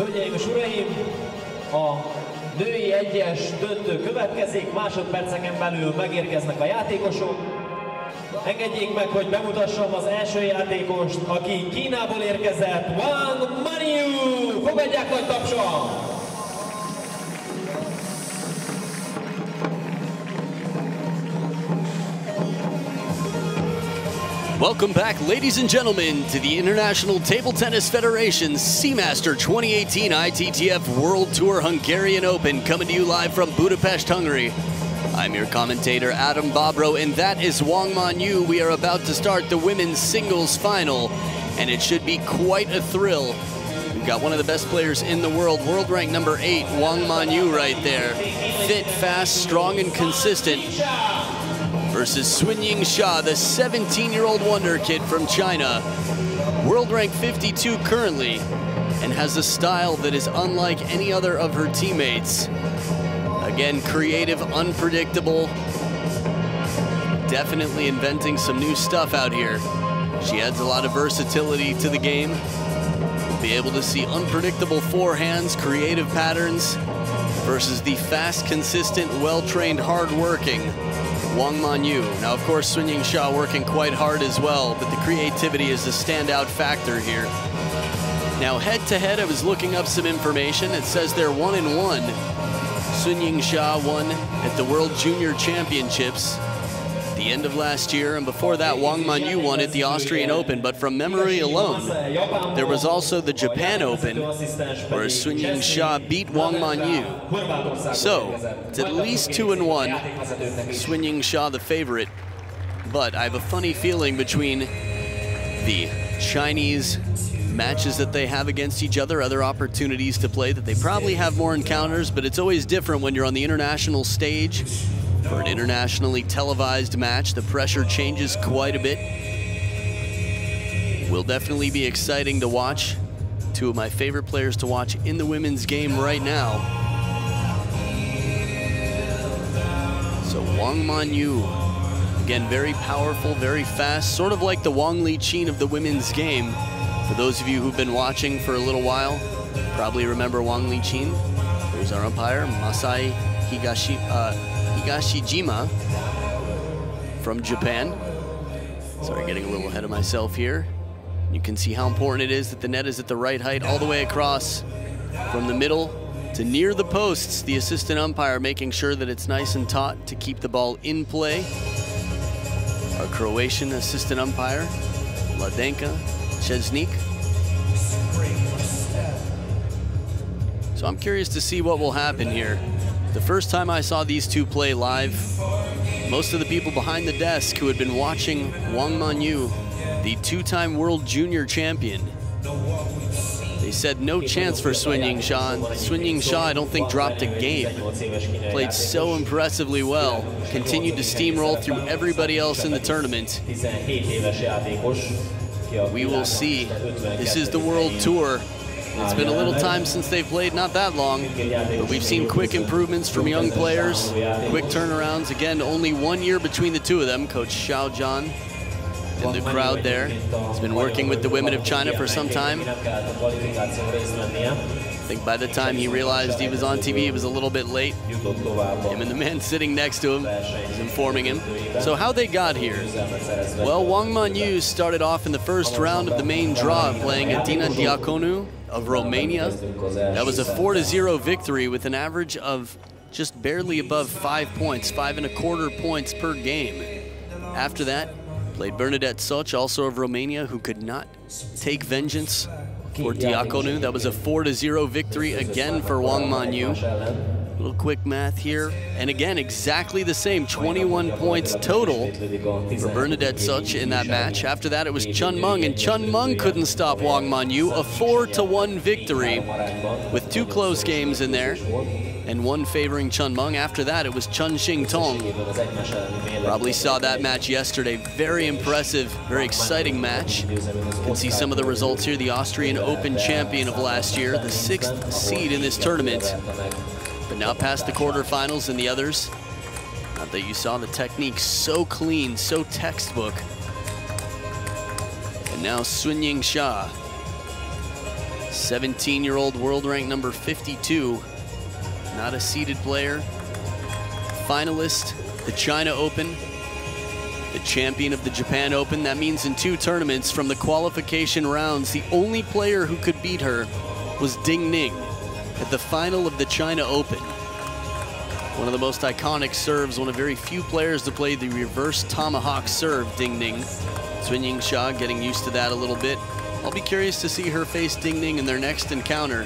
Hölgyeim és uraim, a női egyes döntő következik, másodperceken belül megérkeznek a játékosok. Engedjék meg, hogy bemutassam az első játékost, aki Kínából érkezett, WANG Manyu! Fogadják nagy tapsal! Welcome back, ladies and gentlemen, to the International Table Tennis Federation's Seamaster 2018 ITTF World Tour Hungarian Open, coming to you live from Budapest, Hungary. I'm your commentator, Adam Bobro, and that is WANG Manyu. We are about to start the women's singles final, and it should be quite a thrill. We've got one of the best players in the world, world rank number 8, WANG Manyu right there. Fit, fast, strong, and consistent. Versus Yingsha, the 17-year-old wonder kid from China. World rank 52 currently, and has a style that is unlike any other of her teammates. Again, creative, unpredictable, definitely inventing some new stuff out here. She adds a lot of versatility to the game. We'll be able to see unpredictable forehands, creative patterns, versus the fast, consistent, well-trained, hard-working WANG Manyu. Now, of course, Yingsha working quite hard as well, but the creativity is the standout factor here. Now, head-to-head, I was looking up some information. It says they're 1-1. Yingsha won at the World Junior Championships at the end of last year, and before that, WANG Manyu won at the Austrian Open. But from memory alone, there was also the Japan Open, where Yingsha beat WANG Manyu. So, it's at least 2-1. Yingsha the favorite, but I have a funny feeling between the Chinese matches that they have against each other, other opportunities to play, that they probably have more encounters, but it's always different when you're on the international stage for an internationally televised match. The pressure changes quite a bit. Will definitely be exciting to watch. Two of my favorite players to watch in the women's game right now. So WANG Manyu, again, very powerful, very fast, sort of like the Wang Liqin of the women's game. For those of you who've been watching for a little while, probably remember Wang Liqin. There's our umpire, Masai Higashijima from Japan. Sorry, getting a little ahead of myself here. You can see how important it is that the net is at the right height all the way across from the middle to near the posts. The assistant umpire making sure that it's nice and taut to keep the ball in play. Our Croatian assistant umpire, Ladenka Chesnik. So I'm curious to see what will happen here. The first time I saw these two play live, most of the people behind the desk who had been watching WANG Manyu, the two-time world junior champion, they said no chance for Yingsha. Yingsha, I don't think, dropped a game. Played so impressively well. Continued to steamroll through everybody else in the tournament. We will see. This is the World Tour. It's been a little time since they've played, not that long, but we've seen quick improvements from young players, quick turnarounds. Again, only 1 year between the two of them. Coach Xiao Zhan in the crowd there. He's been working with the women of China for some time. I think by the time he realized he was on TV, it was a little bit late. Him and the man sitting next to him is informing him. So how they got here? Well, WANG Manyu started off in the first round of the main draw, playing Adina Diaconu of Romania. That was a 4-0 victory with an average of just barely above 5 points, 5.25 points per game. After that, played Bernadette Soch, also of Romania, who could not take vengeance for Diaconu. That was a 4-0 victory again for WANG Manyu. A little quick math here. And again, exactly the same, 21 points total for Bernadette Soch in that match. After that, it was Chun Meng, and Chun Meng couldn't stop WANG Manyu. A 4-1 victory with 2 close games in there, and 1 favoring Chun Meng. After that, it was Chun Xing Tong. Probably saw that match yesterday. Very impressive, very exciting match. You can see some of the results here. The Austrian Open champion of last year, the 6th seed in this tournament, but now past the quarterfinals and the others. Not that you saw the technique so clean, so textbook. And now Yingsha 17-year-old world rank number 52, not a seeded player, finalist, the China Open, the champion of the Japan Open. That means in 2 tournaments from the qualification rounds, the only player who could beat her was Ding Ning at the final of the China Open. One of the most iconic serves, one of very few players to play the reverse tomahawk serve, Ding Ning. Yingsha getting used to that a little bit. I'll be curious to see her face Ding Ning in their next encounter.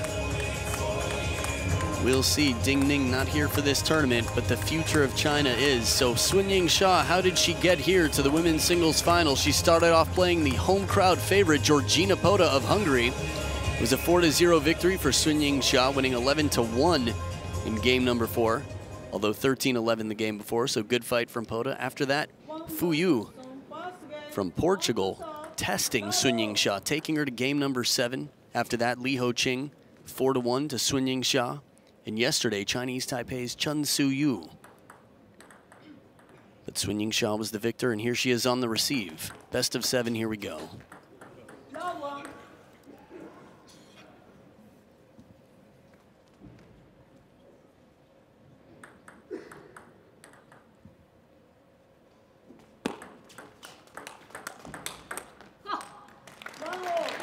We'll see. Ding Ning not here for this tournament, but the future of China is. So Yingsha, how did she get here to the women's singles final? She started off playing the home crowd favorite, Georgina Pota of Hungary. It was a 4-0 victory for Yingsha, winning 11-1 in game number 4, although 13-11 the game before, so good fight from Pota. After that, Fuyu from Portugal testing Yingsha, taking her to game number 7. After that, Li Ho-ching 4-1 to Yingsha. And yesterday, Chinese Taipei's Chun Su-yu. But Yingsha was the victor, and here she is on the receive. Best of 7, here we go.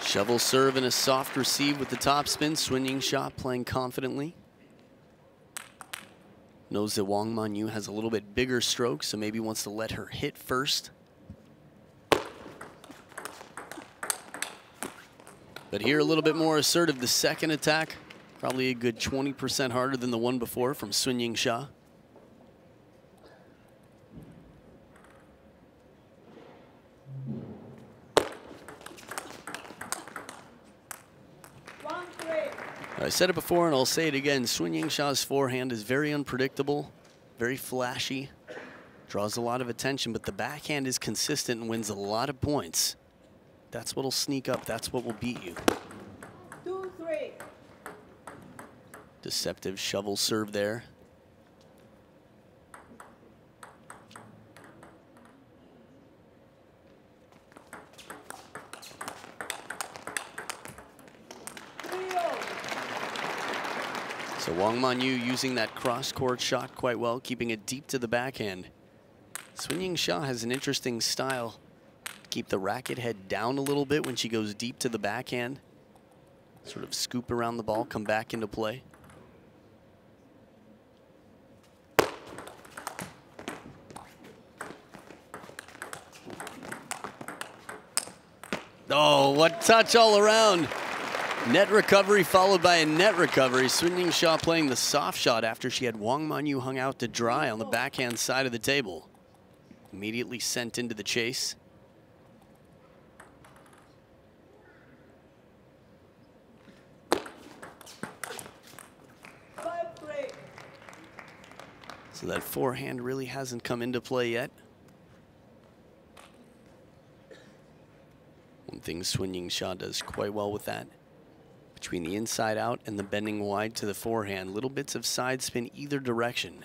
Shovel serve and a soft receive with the topspin. Yingsha playing confidently. Knows that Wang Manyu has a little bit bigger stroke, so maybe wants to let her hit first. But here a little bit more assertive. The second attack, probably a good 20% harder than the one before from Yingsha. I said it before and I'll say it again, Yingsha's forehand is very unpredictable, very flashy, draws a lot of attention, but the backhand is consistent and wins a lot of points. That's what'll sneak up, that's what will beat you. 2-3. Deceptive shovel serve there. So Wang Manyu using that cross-court shot quite well, keeping it deep to the backhand. Yingsha has an interesting style. Keep the racket head down a little bit when she goes deep to the backhand. Sort of scoop around the ball, come back into play. Oh, what touch all around. Net recovery followed by a net recovery. Yingsha playing the soft shot after she had Wang Manyu hung out to dry on the backhand side of the table. Immediately sent into the chase. So that forehand really hasn't come into play yet. One thing Yingsha does quite well with that. Between the inside out and the bending wide to the forehand, little bits of side spin either direction.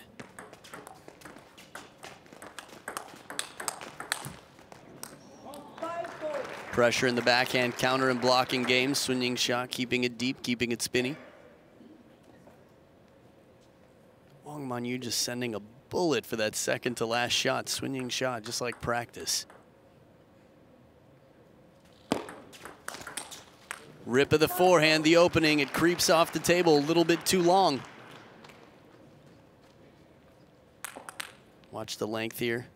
Pressure in the backhand, counter and blocking game. Yingsha keeping it deep, keeping it spinny. Wang Manyu just sending a bullet for that second to last shot. Yingsha just like practice. Rip of the forehand, the opening, it creeps off the table a little bit too long. Watch the length here.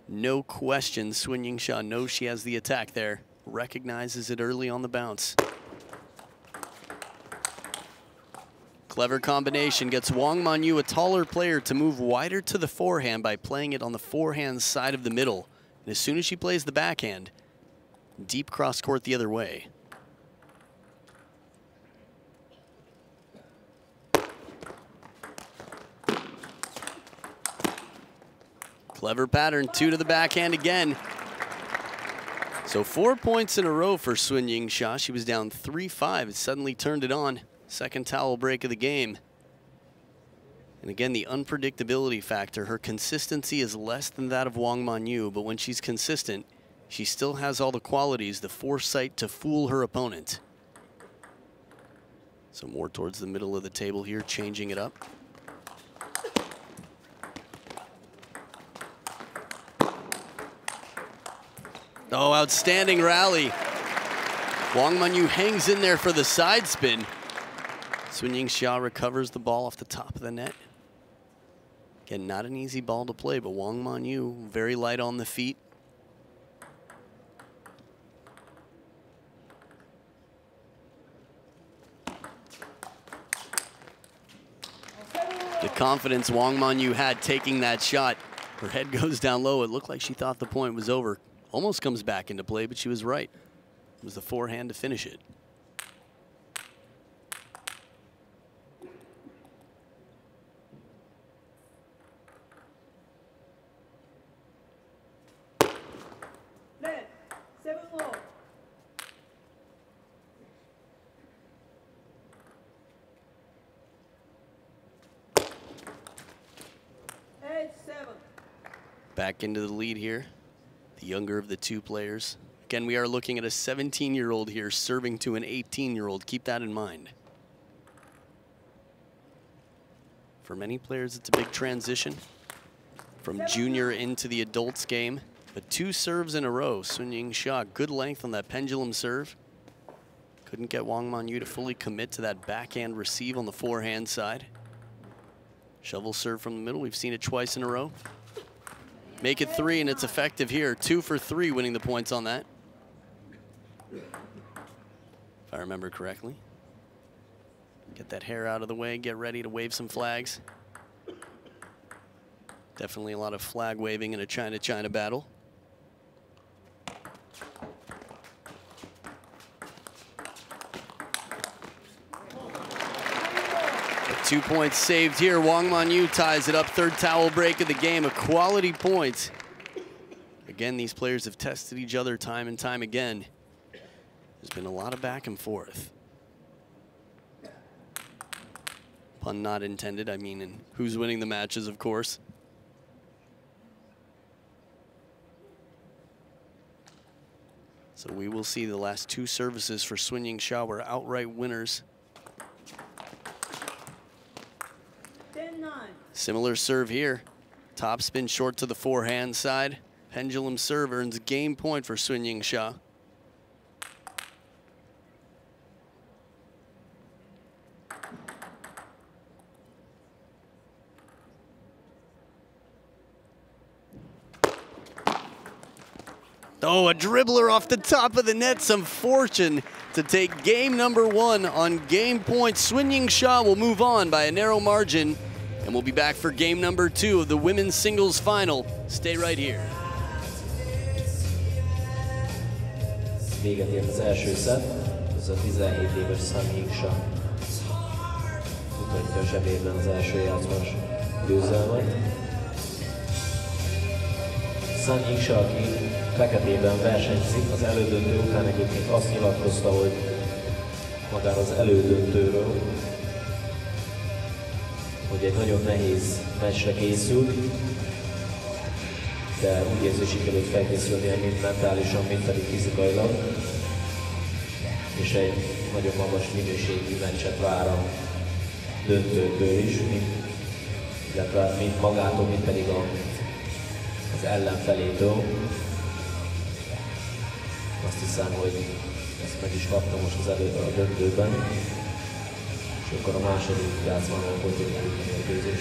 No question, Yingsha knows she has the attack there. Recognizes it early on the bounce. Clever combination, gets Wang Manyu, a taller player, to move wider to the forehand by playing it on the forehand side of the middle. And as soon as she plays the backhand, deep cross court the other way. Clever pattern, 2 to the backhand again. So 4 points in a row for Yingsha. She was down 3-5, it suddenly turned it on. Second towel break of the game. And again, the unpredictability factor. Her consistency is less than that of Wang Manyu, but when she's consistent, she still has all the qualities, the foresight to fool her opponent. So more towards the middle of the table here, changing it up. Oh, outstanding rally. Wang Manyu hangs in there for the side spin. Yingsha recovers the ball off the top of the net. Again, not an easy ball to play, but Wang Manyu very light on the feet. The confidence Wang Manyu had taking that shot. Her head goes down low. It looked like she thought the point was over. Almost comes back into play, but she was right. It was the forehand to finish it. Net, 7-4. 8-7. Back into the lead here. The younger of the two players. Again, we are looking at a 17-year-old here serving to an 18-year-old. Keep that in mind. For many players, it's a big transition from junior into the adults game. But 2 serves in a row. Yingsha, good length on that pendulum serve. Couldn't get Wang Manyu to fully commit to that backhand receive on the forehand side. Shovel serve from the middle. We've seen it twice in a row. Make it 3, and it's effective here. 2 for 3, winning the points on that, if I remember correctly. Get that hair out of the way. Get ready to wave some flags. Definitely a lot of flag waving in a China-China battle. But 2 points saved here. Wang Manyu ties it up. 3rd towel break of the game. A quality point. Again, these players have tested each other time and time again. There's been a lot of back and forth. Pun not intended, I mean, and who's winning the matches, of course. So we will see the last 2 services for Yingsha were outright winners. 10-9. Similar serve here. Top spin short to the forehand side. Pendulum serve earns game point for Yingsha. Oh, a dribbler off the top of the net. Some fortune to take game number 1 on game point. Yingsha will move on by a narrow margin, and we'll be back for game number 2 of the women's singles final. Stay right here. Véget ért az első szett, ez a 17 éves Yingsha mutatja a zsebében az első játszmás győzelmet. Yingsha, aki feketében versenyzik, az elődöntő után egyébként azt nyilatkozta, hogy magára az elődöntőről, hogy egy nagyon nehéz meccsre készült, de úgy érzi, sikerült felkészülnie mind mentálisan, mind pedig fizikailag, és egy nagyon magas minőségű meccset vár a döntőkből is, illetve mind magától, mind pedig az ellenfelétől. Azt hiszem, hogy ezt meg is kapta most a döntőben, és akkor a második játszmánál folytatjuk a mérkőzés.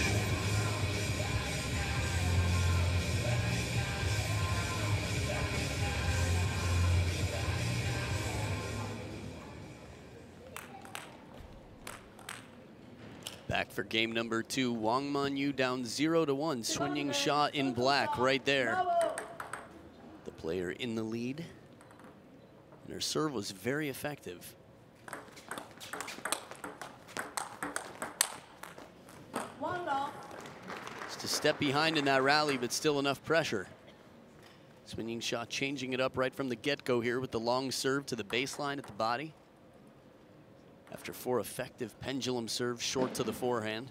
Back for game number 2. Wang Manyu down 0-1. Yingsha in black right there. The player in the lead. And her serve was very effective. Just a step behind in that rally, but still enough pressure. Yingsha changing it up right from the get-go here with the long serve to the baseline at the body. After 4 effective pendulum serves short to the forehand.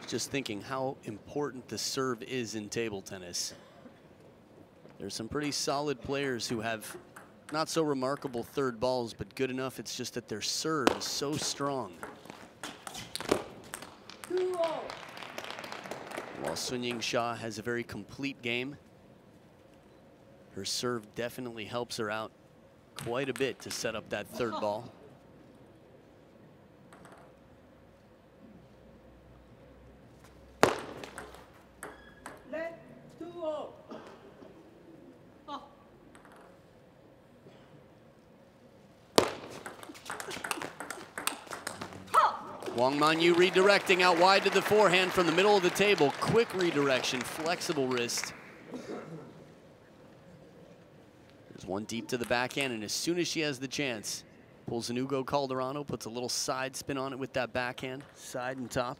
just thinking how important the serve is in table tennis. There's some pretty solid players who have not so remarkable third balls, but good enough. It's just that their serve is so strong. 2-0. While Yingsha has a very complete game, her serve definitely helps her out quite a bit to set up that third ball. Net 2-0. Wang Manyu redirecting out wide to the forehand from the middle of the table. Quick redirection, flexible wrist. There's one deep to the backhand, and as soon as she has the chance, pulls an Ugo Calderano, puts a little side spin on it with that backhand, side and top.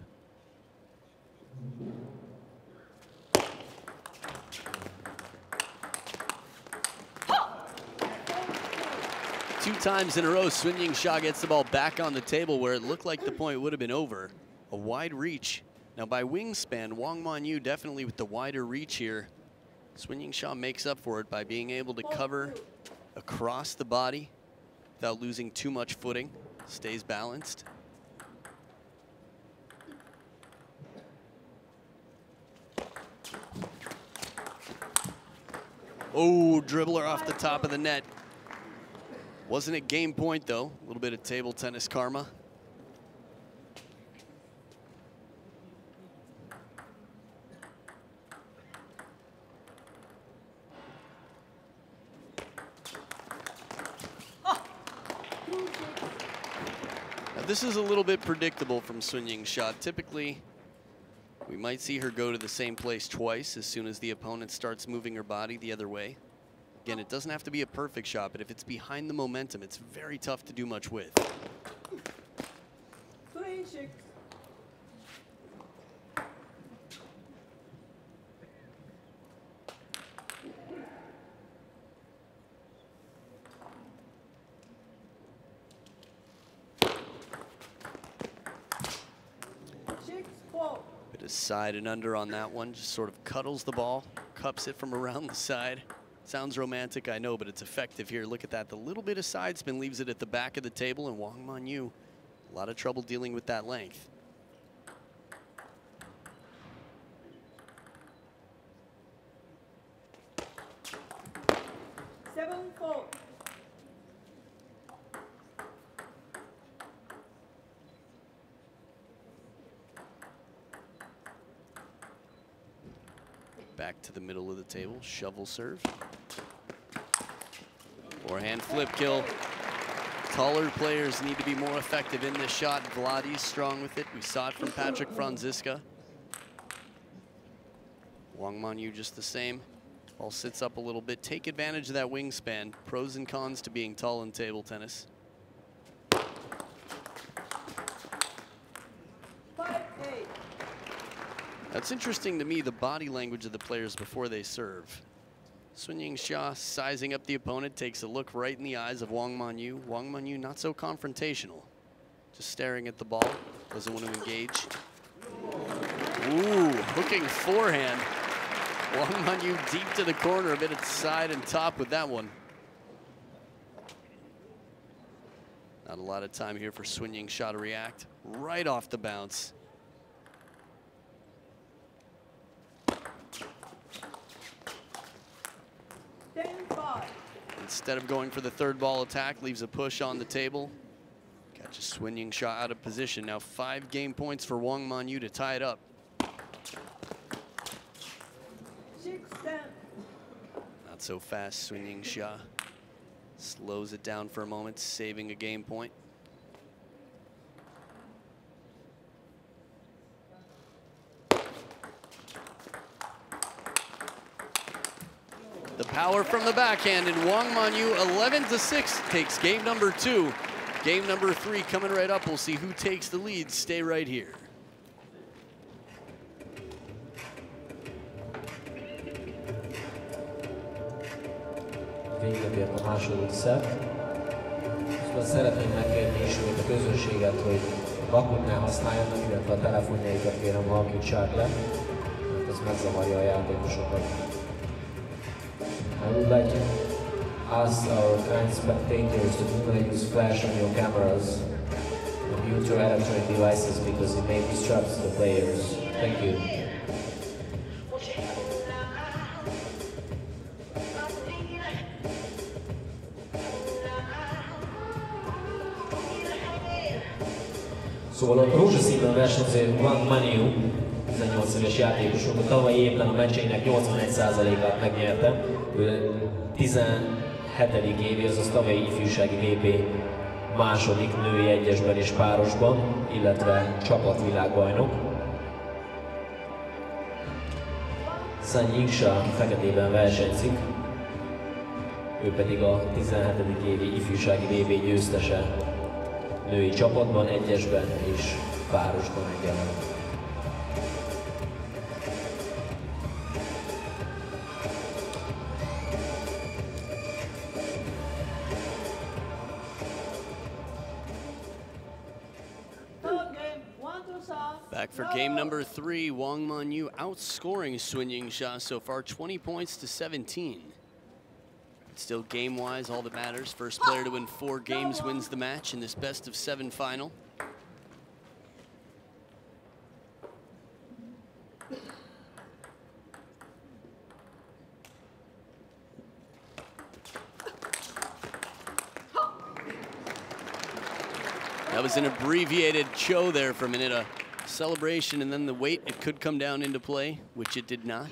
Two times in a row, Yingsha gets the ball back on the table where it looked like the point would have been over. A wide reach. Now by wingspan, Wang Manyu definitely with the wider reach here. Yingsha makes up for it by being able to cover across the body without losing too much footing. Stays balanced. Oh, dribbler off the top of the net. Wasn't a game point though. A little bit of table tennis karma. Now this is a little bit predictable from Yingsha. Typically, we might see her go to the same place twice as soon as the opponent starts moving her body the other way. Again, it doesn't have to be a perfect shot, but if it's behind the momentum, it's very tough to do much with. 3-6. Bit of side and under on that one, just sort of cuddles the ball, cups it from around the side. Sounds romantic, I know, but it's effective here. Look at that. The little bit of side spin leaves it at the back of the table, and Wang Manyu, a lot of trouble dealing with that length. Back to the middle of the table, shovel serve. Forehand flip kill. Taller players need to be more effective in this shot. Vladi's strong with it. We saw it from Patrick Franziska. Wang Manyu just the same. Ball sits up a little bit. Take advantage of that wingspan. Pros and cons to being tall in table tennis. That's interesting to me, the body language of the players before they serve. Yingsha sizing up the opponent, takes a look right in the eyes of Wang Manyu. Wang Manyu not so confrontational, just staring at the ball, doesn't want to engage. Ooh, hooking forehand. Wang Manyu deep to the corner, a bit of side and top with that one. Not a lot of time here for Yingsha to react. Right off the bounce. Instead of going for the third ball attack, leaves a push on the table. Catches Yingsha out of position. Now 5 game points for Wang Manyu to tie it up. 6-10. Not so fast, Yingsha. Slows it down for a moment, saving a game point. The power from the backhand, and Wang Manyu 11-6 takes game number 2. Game number 3 coming right up. We'll see who takes the lead. Stay right here. Véget ért a második szett. Szóval szeretném megkérni ismét a közönséget, hogy bakut ne használjanak, illetve a telefonjaikat kérem halkítsák le, mert ez megzavarja a játékosokat. I would like to ask our kind spectators to do not use flash on your cameras, mute your electronic devices because it may distract the players. Thank you. Szóval a rózsaszínben versenyző WANG Manyu, 18 éves játékosunk, a tavalyi évben a meccseinek 81%-át megnyerte. Ő 17. évi, azaz tavalyi ifjúsági VB második női egyesben és párosban, illetve csapatvilágbajnok. Yingsha feketében versenyzik, ő pedig a 17. évi ifjúsági VB győztese női csapatban, egyesben és párosban egyaránt. Back for game number 3, Wang Manyu outscoring Yingsha so far 20 points to 17. Still game-wise, all that matters. First player to win 4 games wins the match in this best-of-7 final. That was an abbreviated cho there for a minute, a celebration, and then the weight, it could come down into play, which it did not.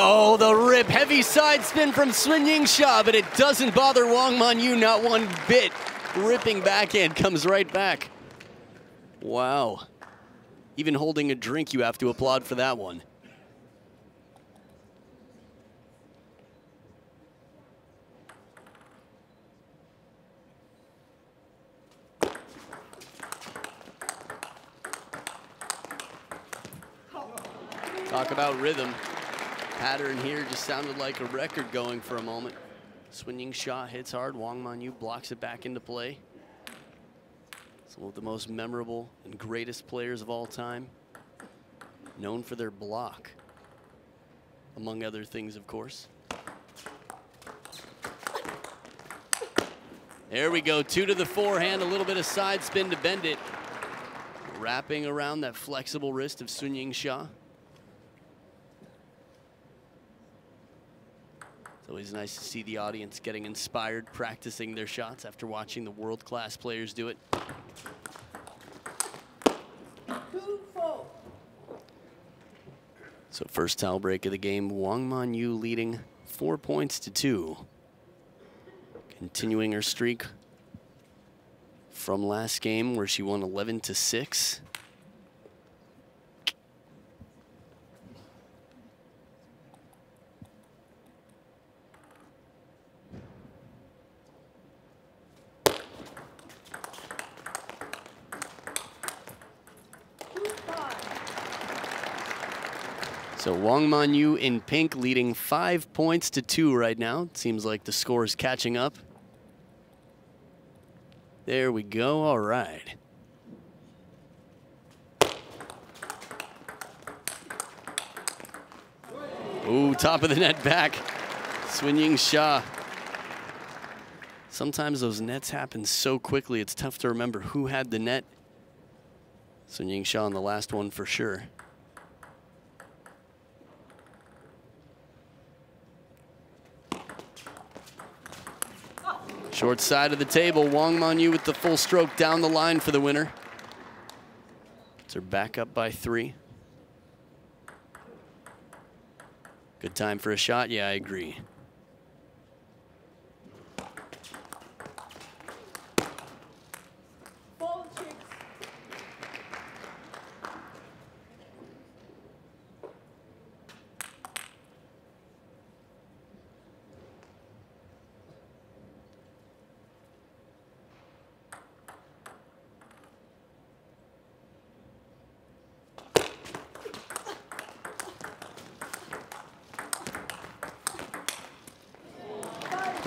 Oh, the rip, heavy side spin from Yingsha, but it doesn't bother Wang Manyu not one bit. Ripping backhand comes right back. Wow. Even holding a drink, you have to applaud for that one. Talk about rhythm. Pattern here just sounded like a record going for a moment. Swinging shot hits hard. Wang Manyu blocks it back into play. Some of the most memorable and greatest players of all time, known for their block, among other things, of course. There we go, 2 to the forehand, a little bit of side spin to bend it. Wrapping around that flexible wrist of Yingsha. Always nice to see the audience getting inspired, practicing their shots after watching the world-class players do it. 2-4. So first towel break of the game, Wang Manyu leading 4 points to 2. Continuing her streak from last game where she won 11 to 6. So Wang Manyu in pink leading 5 points to 2 right now. It seems like the score is catching up. There we go, all right. Ooh, top of the net back. Yingsha. Sometimes those nets happen so quickly, it's tough to remember who had the net. Yingsha on the last one for sure. Short side of the table, Wang Manyu with the full stroke down the line for the winner. It's her back up by 3. Good time for a shot, yeah, I agree.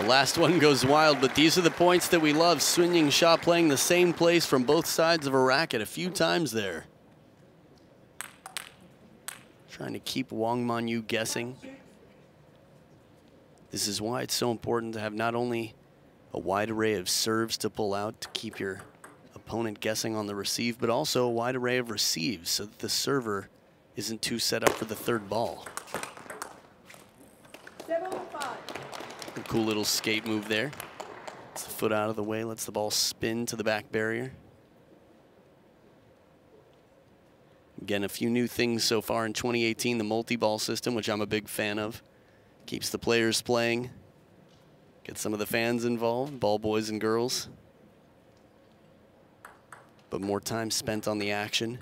The last one goes wild, but these are the points that we love. Yingsha playing the same place from both sides of a racket a few times there. Trying to keep Wang Manyu guessing. This is why it's so important to have not only a wide array of serves to pull out to keep your opponent guessing on the receive, but also a wide array of receives so that the server isn't too set up for the third ball. 7-5. A cool little skate move there. Gets the foot out of the way, lets the ball spin to the back barrier. Again, a few new things so far in 2018, the multi-ball system, which I'm a big fan of. Keeps the players playing. Get some of the fans involved, ball boys and girls. But more time spent on the action.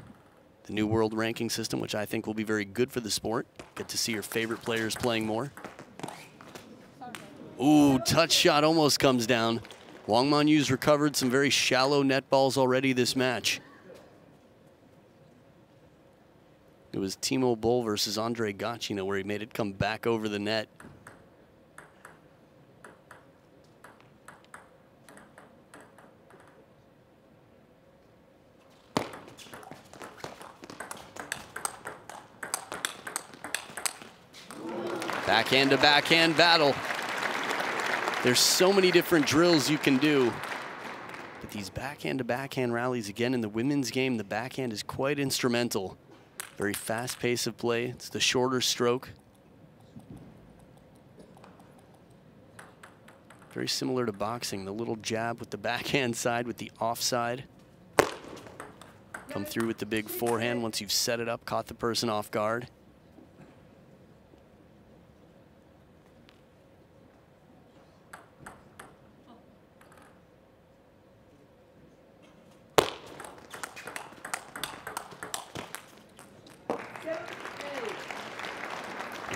The new world ranking system, which I think will be very good for the sport. Get to see your favorite players playing more. Ooh, touch shot almost comes down. Wang Manyu's recovered some very shallow net balls already this match. It was Timo Boll versus Andre Gacino where he made it come back over the net. Backhand to backhand battle. There's so many different drills you can do. But these backhand to backhand rallies, again in the women's game, the backhand is quite instrumental. Very fast pace of play. It's the shorter stroke. Very similar to boxing, the little jab with the backhand side with the offside. Come through with the big forehand once you've set it up, caught the person off guard.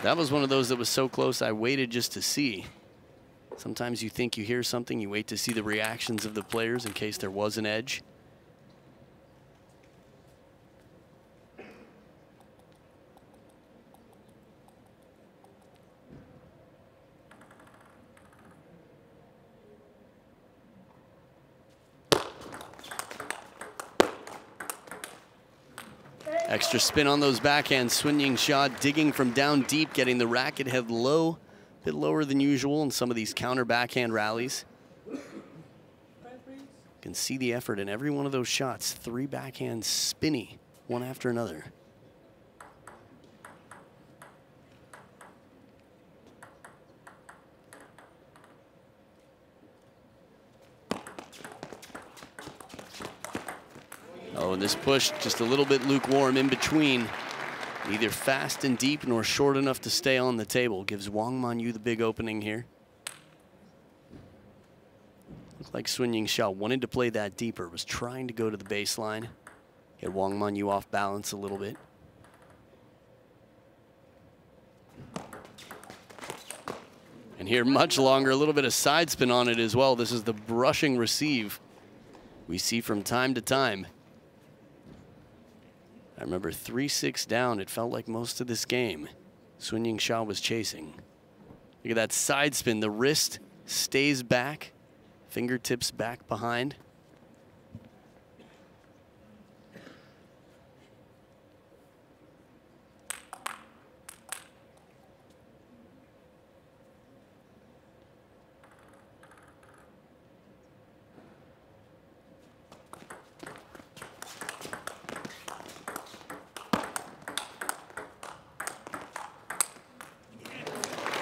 That was one of those that was so close I waited just to see. Sometimes you think you hear something, you wait to see the reactions of the players in case there was an edge. Extra spin on those backhands. Yingsha digging from down deep, getting the racket head low, a bit lower than usual in some of these counter backhand rallies. You can see the effort in every one of those shots. 3 backhands spinny, one after another. Oh, and this push just a little bit lukewarm in between. Neither fast and deep nor short enough to stay on the table. Gives Wang Manyu the big opening here. Looks like Yingsha wanted to play that deeper, was trying to go to the baseline. Get Wang Manyu off balance a little bit. And here much longer, a little bit of side spin on it as well. This is the brushing receive we see from time to time. I remember 3-6 down, it felt like most of this game. Yingsha was chasing. Look at that side spin, the wrist stays back, fingertips back behind.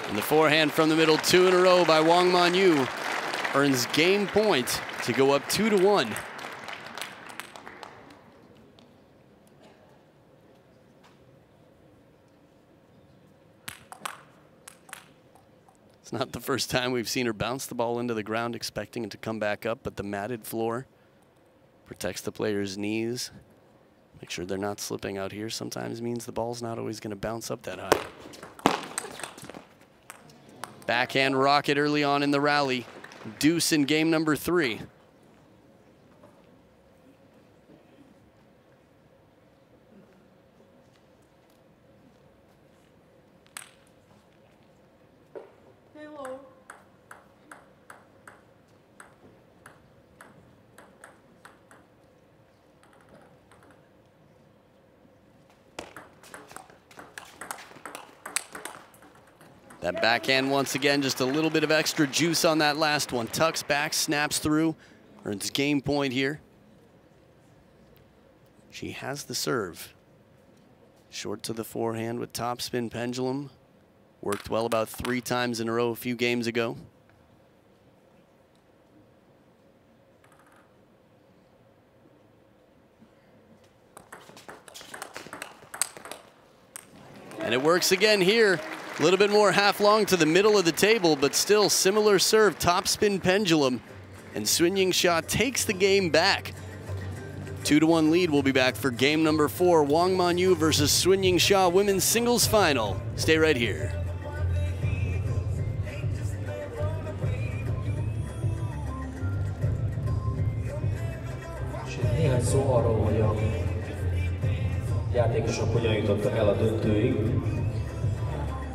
And the forehand from the middle, 2 in a row by Wang Manyu, earns game point to go up 2-1. It's not the first time we've seen her bounce the ball into the ground expecting it to come back up, but the matted floor protects the player's knees. Make sure they're not slipping out here. Sometimes means the ball's not always going to bounce up that high. Backhand rocket early on in the rally. Deuce in game number 3. Hello. That backhand once again, just a little bit of extra juice on that last one. Tucks back, snaps through, earns game point here. She has the serve. Short to the forehand with topspin pendulum. Worked well about 3 times in a row a few games ago. And it works again here. A little bit more half long to the middle of the table, but still similar serve, topspin pendulum. And Yingsha takes the game back. 2-1 lead. We'll be back for game number 4, Wang Manyu versus Yingsha women's singles final. Stay right here. Néhány szó arról, hogy a játékosok hogyan jutottak el a döntőig.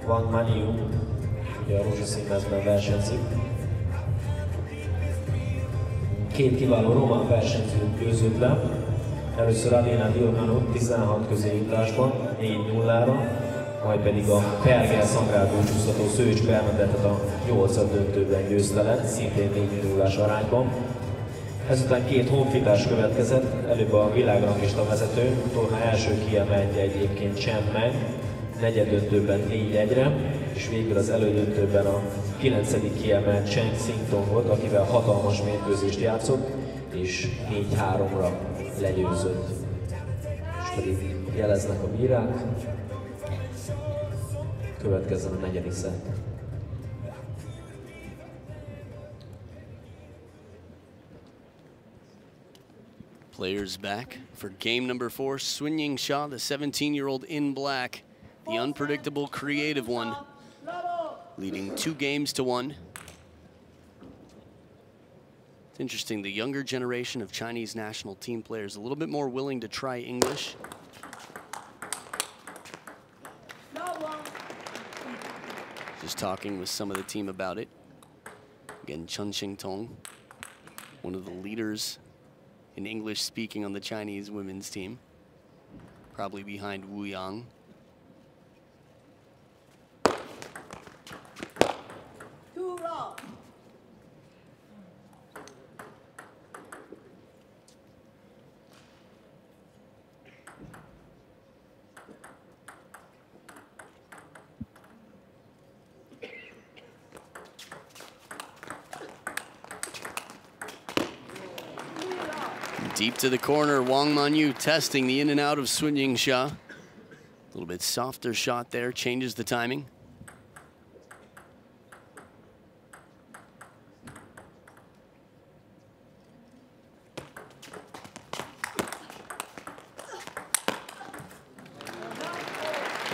Wang Manyu, ugye a rózsaszínmezben versenyzik. 2 kiváló román versenyzőt győzött le. Először Alina Diorhanut 16 közéjutásban, 4-0-ra, majd pedig a Pergel Szamrál búcsúztató Szőcs Bernadettet a 8. döntőben győzte le, szintén 4-0-ás arányban. Ezután 2 honfitás következett, előbb a világranglista vezető, torna első kiemeltje egyébként Chen Meng, negyeddöntőben 4-1-re, és végül az elődöntőben a 9. kiemelt Cheng Xingtong volt, akivel hatalmas mérkőzést játszott, és 4-3-ra legyőzött. És pedig jeleznek a bírák, következzen a 4. szett. Players back for game number 4. Yingsha, the 17-year-old in black, the unpredictable, creative one, leading 2 games to 1. It's interesting, the younger generation of Chinese national team players a little bit more willing to try English. Just talking with some of the team about it. Again, Chen Xingtong, one of the leaders in English speaking on the Chinese women's team, probably behind Wu Yang. Deep to the corner, Wang Manyu testing the in and out of Yingsha. A little bit softer shot there, changes the timing.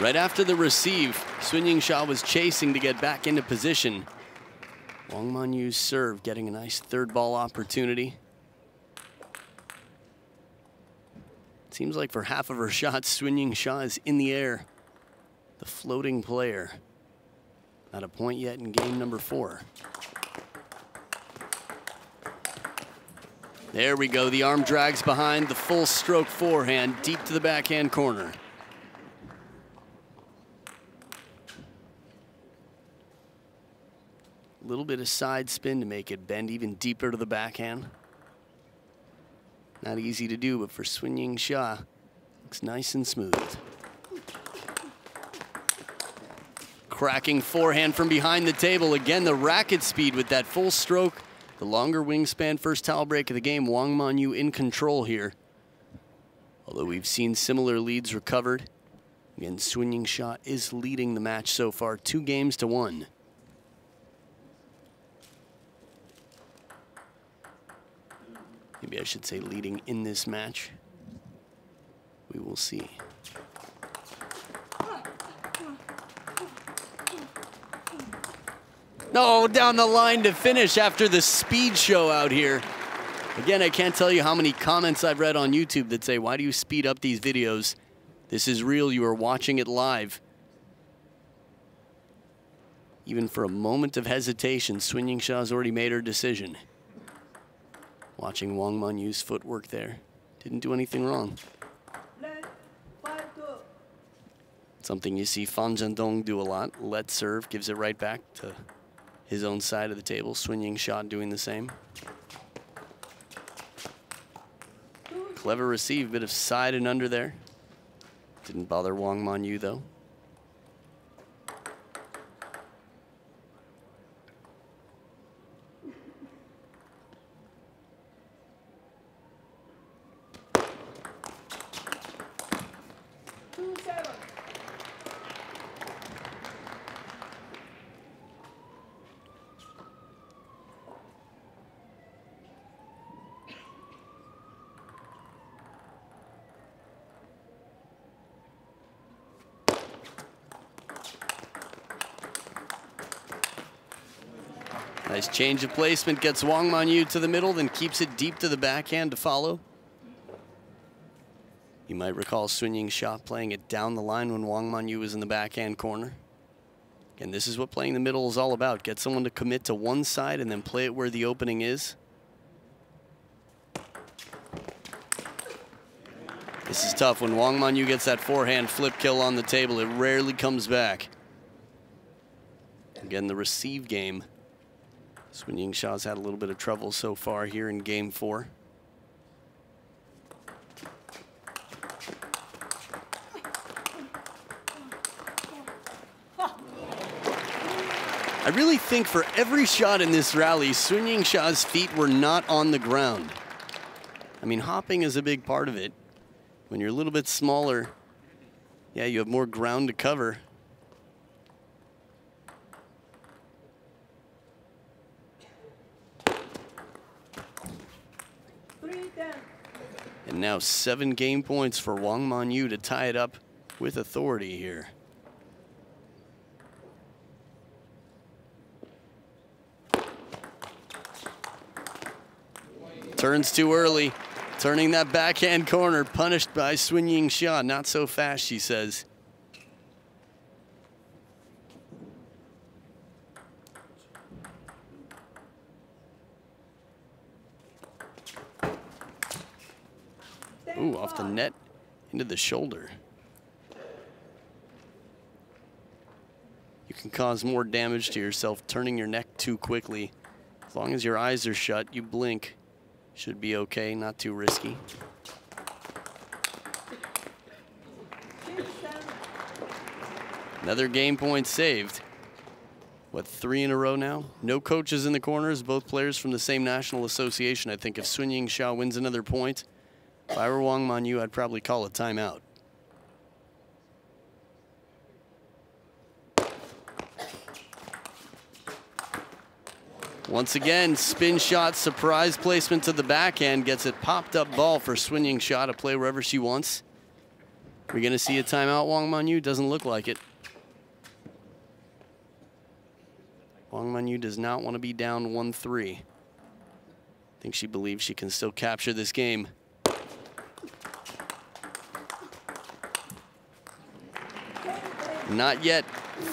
Right after the receive, Yingsha was chasing to get back into position. Wang Manyu's serve getting a nice 3rd ball opportunity. Seems like for half of her shots, Yingsha is in the air. The floating player. Not a point yet in game number 4. There we go, the arm drags behind, the full stroke forehand, deep to the backhand corner. A little bit of side spin to make it bend even deeper to the backhand. Not easy to do, but for Yingsha, looks nice and smooth. Cracking forehand from behind the table. Again, the racket speed with that full stroke. The longer wingspan, first towel break of the game. Wang Manyu in control here. Although we've seen similar leads recovered. Again, Yingsha is leading the match so far, 2 games to 1. Maybe I should say leading in this match. We will see. No, down the line to finish after the speed show out here. Again, I can't tell you how many comments I've read on YouTube that say, why do you speed up these videos? This is real, you are watching it live. Even for a moment of hesitation, Yingsha has already made her decision. Watching Wang Manyu's footwork there. Didn't do anything wrong. Something you see Fan Jiandong do a lot. Let serve, gives it right back to his own side of the table. Yingsha doing the same. Clever receive, bit of side and under there. Didn't bother Wang Manyu though. Nice change of placement, gets Wang Manyu to the middle, then keeps it deep to the backhand to follow. You might recall Yingsha playing it down the line when Wang Manyu was in the backhand corner. And this is what playing the middle is all about. Get someone to commit to one side and then play it where the opening is. This is tough. When Wang Manyu gets that forehand flip kill on the table, it rarely comes back. Again, the receive game. Yingsha's had a little bit of trouble so far here in game 4. I really think for every shot in this rally, Yingsha's feet were not on the ground. I mean, hopping is a big part of it. When you're a little bit smaller, yeah, you have more ground to cover. And now 7 game points for Wang Manyu to tie it up with authority here. Turns too early, turning that backhand corner, punished by Yingsha. Not so fast, she says. Ooh, off the net into the shoulder. You can cause more damage to yourself turning your neck too quickly. As long as your eyes are shut, you blink. Should be okay, not too risky. Another game point saved. What, 3 in a row now? No coaches in the corners, both players from the same national association. I think if Yingsha wins another point, if I were Wang Manyu, I'd probably call a timeout. Once again, spin shot, surprise placement to the backhand, gets it popped up ball for Yingsha to play wherever she wants. We're gonna see a timeout, Wang Manyu? Doesn't look like it. Wang Manyu does not want to be down 1-3. I think she believes she can still capture this game. Not yet.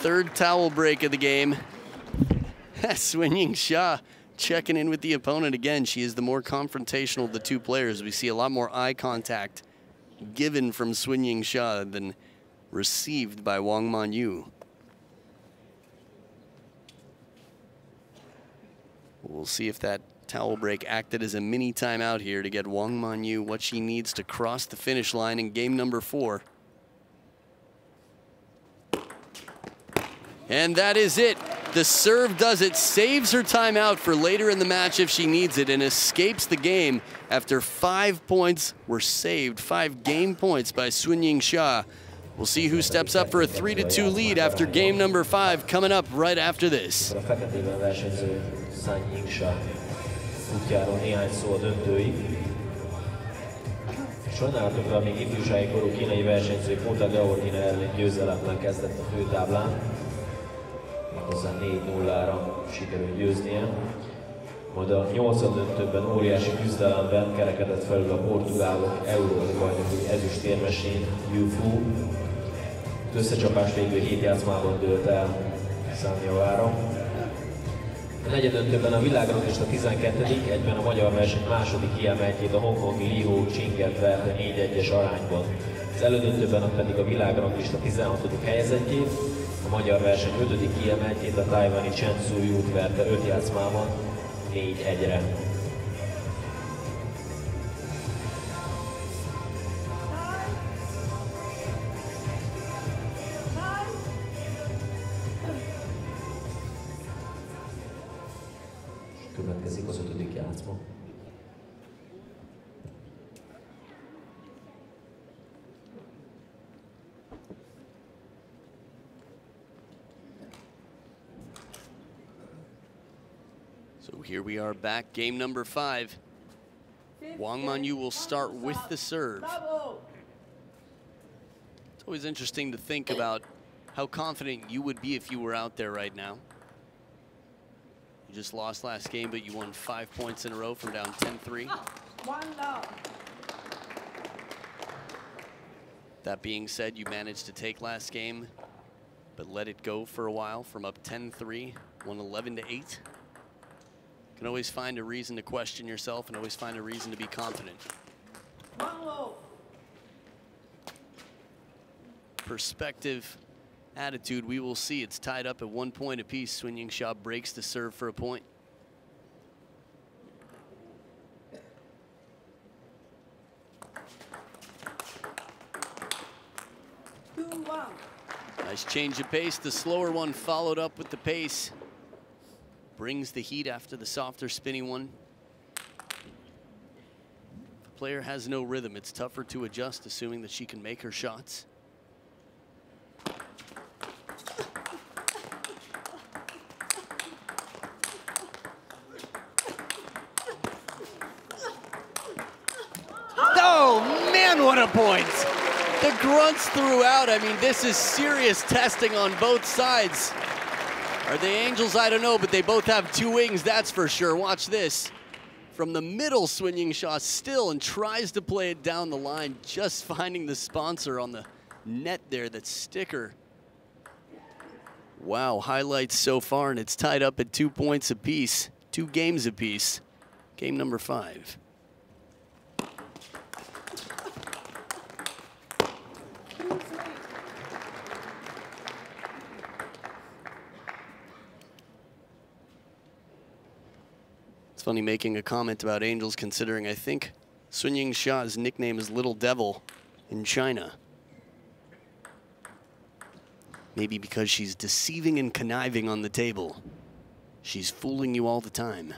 3rd towel break of the game. Yingsha checking in with the opponent again. She is the more confrontational of the 2 players. We see a lot more eye contact given from Yingsha than received by Wang Manyu. We'll see if that towel break acted as a mini timeout here to get Wang Manyu what she needs to cross the finish line in game number 4. And that is it. The serve does it, saves her timeout for later in the match if she needs it, and escapes the game after 5 points were saved. 5 game points by Yingsha. We'll see who steps up for a 3-2 lead after game number 5 coming up right after this. Sajnálatokra még ifjúsági korú kínai versenyző Kota Gaotina ellen győzelemmel kezdett a főtáblán. Méghozzá 4-0-ra sikerült győznie. Majd a 8. döntőben óriási küzdelemben kerekedett felül a portugálok Európa-bajnoki ezüstérmesén Yufu. Az összecsapás végül 7 játszmában dőlt el Szám javára. A negyedöntőben a világranglista 12., egyben a magyar verseny második kiemeltjét, a hongkongi Li Ho Chinget verte 4-1-es arányban. Az elődöntőben pedig a világranglista 16. helyezettjét, a magyar verseny 5. kiemeltjét, a tajvani Chen Su-jút verte 5 játszmában 4-1-re. Következik az 5. játszma. So here we are back, game number 5. Wang Manyu will start with the serve. It's always interesting to think about how confident you would be if you were out there right now. You just lost last game, but you won 5 points in a row from down 10-3. That being said, you managed to take last game, but let it go for a while from up 10-3, won 11-8. Can always find a reason to question yourself and always find a reason to be confident. Perspective, attitude, we will see. It's tied up at 1 point apiece. Yingsha breaks the serve for a point. Nice change of pace. The slower one followed up with the pace. Brings the heat after the softer, spinny one. If a player has no rhythm, it's tougher to adjust, assuming that she can make her shots. Oh, man, what a point! The grunts throughout. I mean, this is serious testing on both sides. Are they angels? I don't know, but they both have 2 wings, that's for sure. Watch this. From the middle, Yingsha still and tries to play it down the line, just finding the sponsor on the net there, that sticker. Wow, highlights so far, and it's tied up at 2 points apiece, 2 games apiece. Game number 5. It's funny making a comment about angels, considering I think Yingsha's nickname is Little Devil in China. Maybe because she's deceiving and conniving on the table. She's fooling you all the time.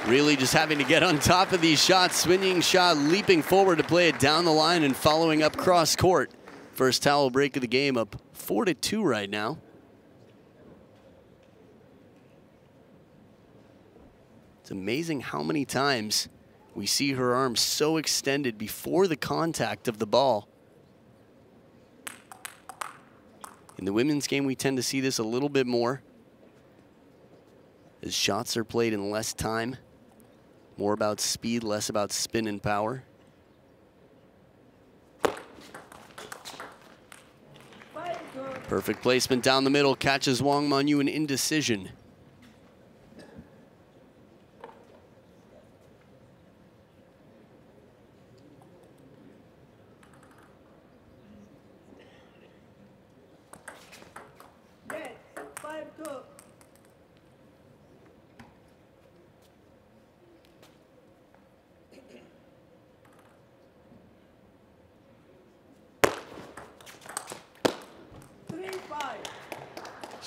Really just having to get on top of these shots. Yingsha leaping forward to play it down the line and following up cross court. First towel break of the game, up 4-2 right now. It's amazing how many times we see her arms so extended before the contact of the ball. In the women's game, we tend to see this a little bit more, as shots are played in less time. More about speed, less about spin and power. Perfect placement down the middle, catches Wang Manyu an indecision.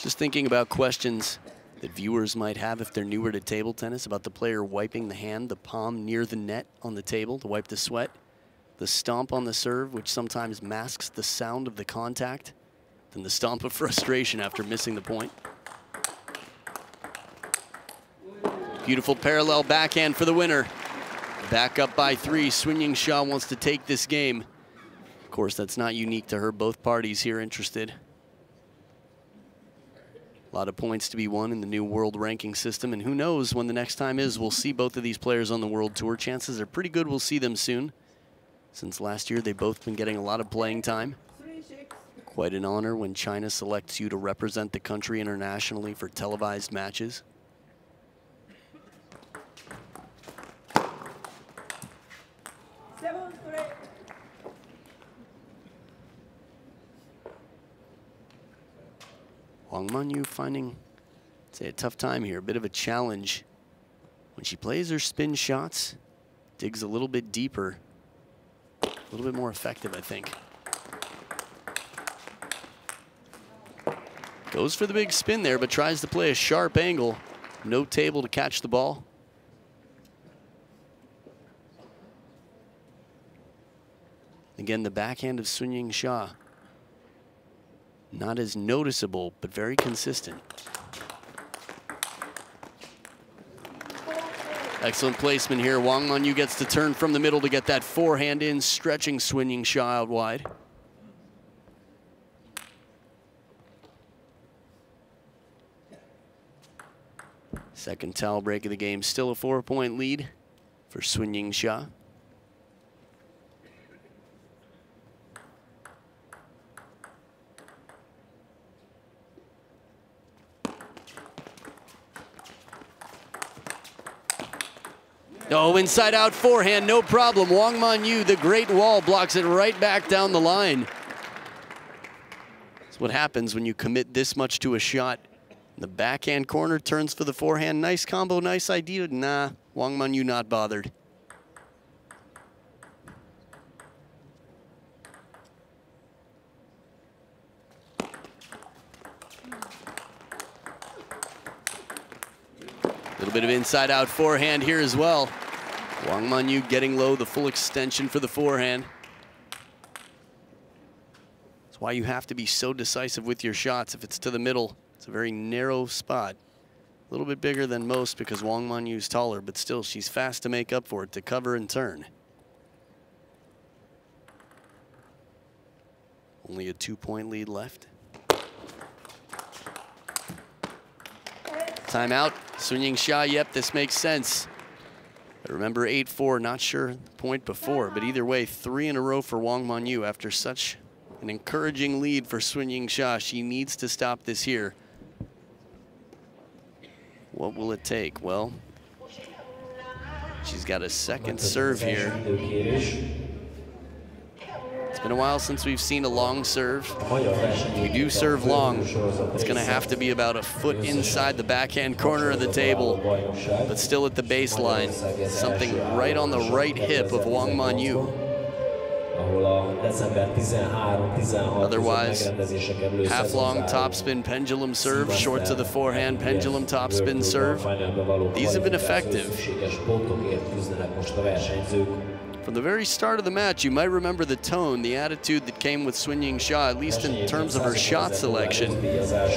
Just thinking about questions that viewers might have if they're newer to table tennis, about the player wiping the hand, the palm near the net on the table to wipe the sweat, the stomp on the serve, which sometimes masks the sound of the contact, then the stomp of frustration after missing the point. Beautiful parallel backhand for the winner. Back up by 3. Yingsha wants to take this game. Of course, that's not unique to her. Both parties here interested. A lot of points to be won in the new world ranking system, and who knows when the next time is we'll see both of these players on the world tour. Chances are pretty good we'll see them soon. Since last year, they've both been getting a lot of playing time. Quite an honor when China selects you to represent the country internationally for televised matches. Wang Manyu finding, say, a tough time here, a bit of a challenge. When she plays her spin shots, digs a little bit deeper, a little bit more effective, I think. Goes for the big spin there, but tries to play a sharp angle. No table to catch the ball. Again, the backhand of Yingsha, not as noticeable, but very consistent. Excellent placement here. Wang Manyu gets to turn from the middle to get that forehand in, stretching Yingsha out wide. Second towel break of the game, still a 4-point lead for Yingsha. Oh, inside out forehand, no problem. Wang Manyu, the great wall, blocks it right back down the line. That's what happens when you commit this much to a shot. The backhand corner turns for the forehand. Nice combo, nice idea. Nah, Wang Manyu not bothered. A little bit of inside out forehand here as well. Wang Manyu getting low, the full extension for the forehand. That's why you have to be so decisive with your shots. If it's to the middle, it's a very narrow spot. A little bit bigger than most because Wang Manyu's taller, but still she's fast to make up for it, to cover and turn. Only a 2-point lead left. Timeout. Yingsha, yep, this makes sense. I remember 8-4, not sure the point before, but either way, 3 in a row for Wang Manyu after such an encouraging lead for Yingsha. She needs to stop this here. What will it take? Well, she's got a second serve here. It's been a while since we've seen a long serve. If we do serve long, it's going to have to be about a foot inside the backhand corner of the table, but still at the baseline. Something right on the right hip of Wang Manyu. Otherwise, half-long topspin pendulum serve, short to the forehand pendulum topspin serve. These have been effective. From the very start of the match, you might remember the tone, the attitude that came with Yingsha, at least in terms of her shot selection.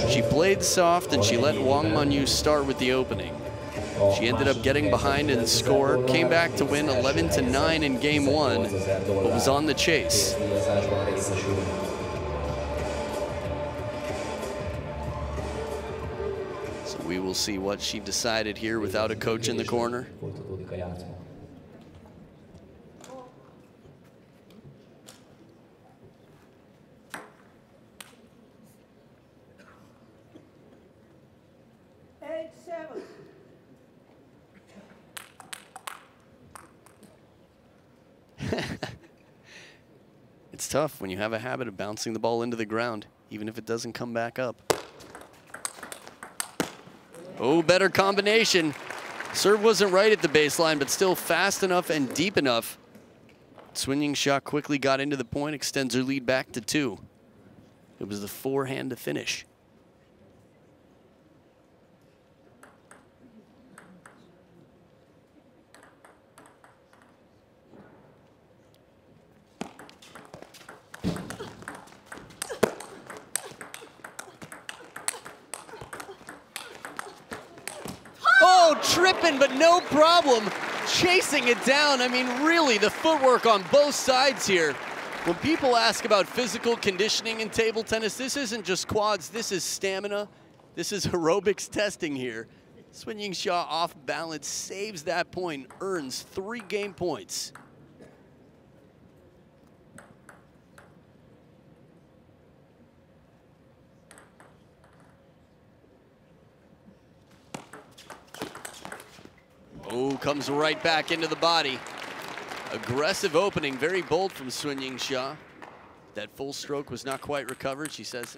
She played soft and she let Wang Manyu start with the opening. She ended up getting behind and score, came back to win 11-9 in game 1, but was on the chase. So we will see what she decided here without a coach in the corner. It's tough when you have a habit of bouncing the ball into the ground, even if it doesn't come back up. Oh, better combination. Serve wasn't right at the baseline, but still fast enough and deep enough. Yingsha quickly got into the point, extends her lead back to 2. It was the forehand to finish. Tripping, but no problem. Chasing it down. I mean, really, the footwork on both sides here. When people ask about physical conditioning in table tennis, this isn't just quads, this is stamina. This is aerobics testing here. Yingsha off balance, saves that point, earns 3 game points. Oh, comes right back into the body. Aggressive opening, very bold from Yingsha. That full stroke was not quite recovered. She says,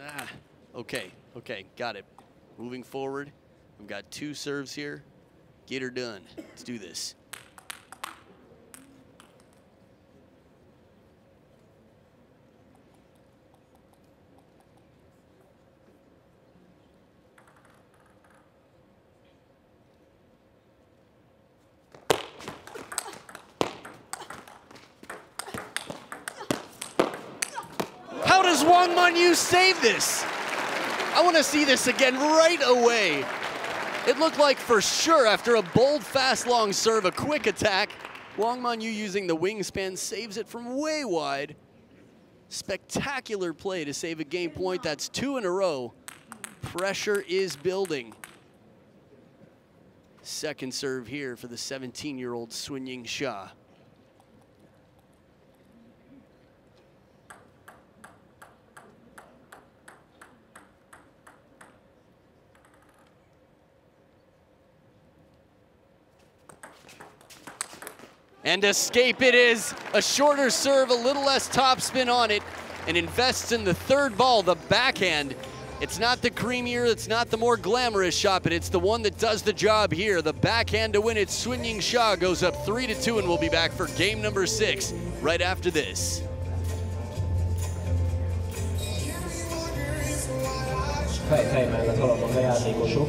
okay, got it. Moving forward, we've got 2 serves here. Get her done. Let's do this. How does Wang Manyu save this? I want to see this again right away. It looked like for sure after a bold, fast, long serve, a quick attack, Wang Manyu using the wingspan saves it from way wide. Spectacular play to save a game point. That's 2 in a row. Pressure is building. Second serve here for the 17-year-old Yingsha. And escape it is. A shorter serve, a little less topspin on it, and invests in the third ball, the backhand. It's not the creamier, it's not the more glamorous shot, but it's the one that does the job here. The backhand to win it. Yingsha goes up 3-2, and we'll be back for game number 6 right after this. Fej mellett haladnak a játékosok.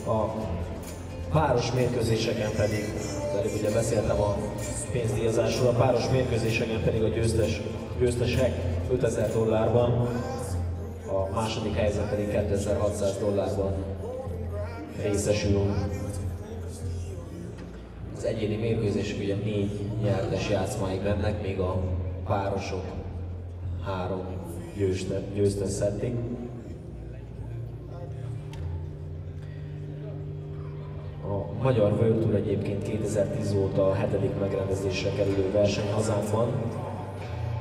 A páros mérkőzéseken pedig ugye beszéltem a pénzdíjazásról, a páros mérkőzéseken pedig a győztesek $5000, a második helyzet pedig $2600 részesül. Az egyéni mérkőzések ugye 4 nyertes játszmáig mennek, még a párosok 3 győztes szedték. A Magyar World Tour egyébként 2010 óta a 7. megrendezésre kerülő verseny hazánkban.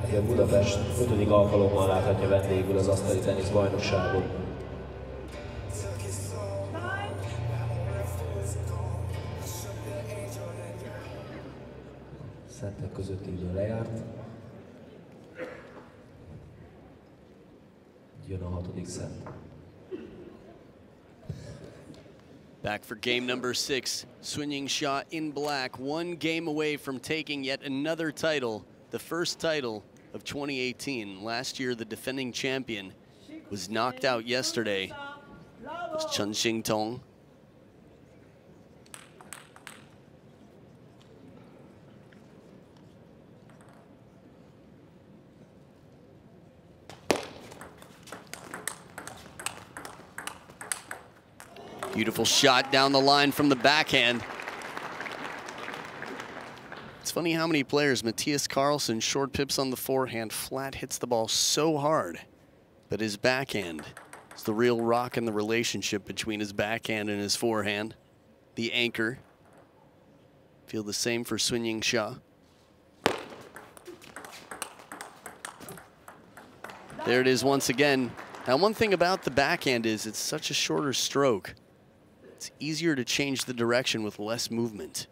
A Budapest 5. alkalommal láthatja vendégül az asztali tenisz bajnokságot. Szettek közötti idő lejárt. Jön a 6. szett. Back for game number 6. Yingsha in black, 1 game away from taking yet another title, the first title of 2018. Last year, the defending champion was knocked out yesterday. It was Chen Xingtong. Beautiful shot down the line from the backhand. It's funny how many players, Matthias Carlsen, short pips on the forehand, flat hits the ball so hard, but his backhand is the real rock in the relationship between his backhand and his forehand. The anchor. Feel the same for Yingsha. There it is once again. Now, one thing about the backhand is it's such a shorter stroke. It's easier to change the direction with less movement.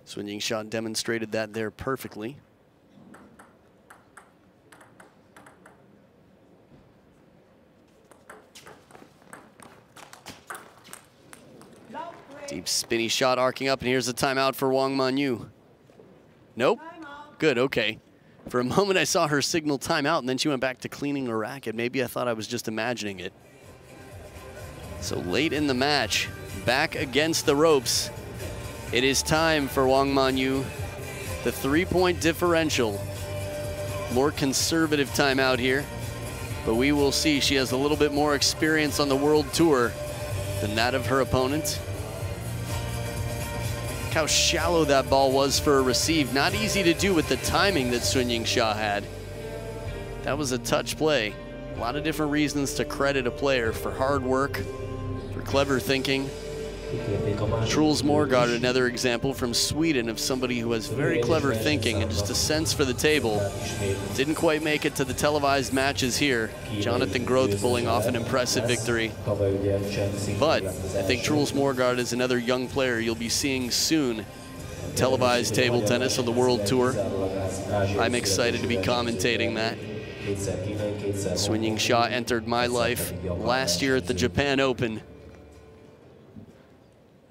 Yingsha demonstrated that there perfectly. Deep spinny shot arcing up, and here's the timeout for Wang Manyu. Nope. Good, okay. For a moment I saw her signal timeout, and then she went back to cleaning her racket. Maybe I thought I was just imagining it. So late in the match, back against the ropes, it is time for Wang Manyu. The 3-point differential. More conservative timeout here, but we will see. She has a little bit more experience on the World Tour than that of her opponent. Look how shallow that ball was for a receive. Not easy to do with the timing that Yingsha had. That was a touch play. A lot of different reasons to credit a player for hard work, for clever thinking, Truls Morgard, another example from Sweden of somebody who has very clever thinking and just a sense for the table. Didn't quite make it to the televised matches here. Jonathan Groth pulling off an impressive victory. But I think Truls Morgard is another young player you'll be seeing soon. Televised table tennis on the World Tour. I'm excited to be commentating that. Yingsha entered my life last year at the Japan Open.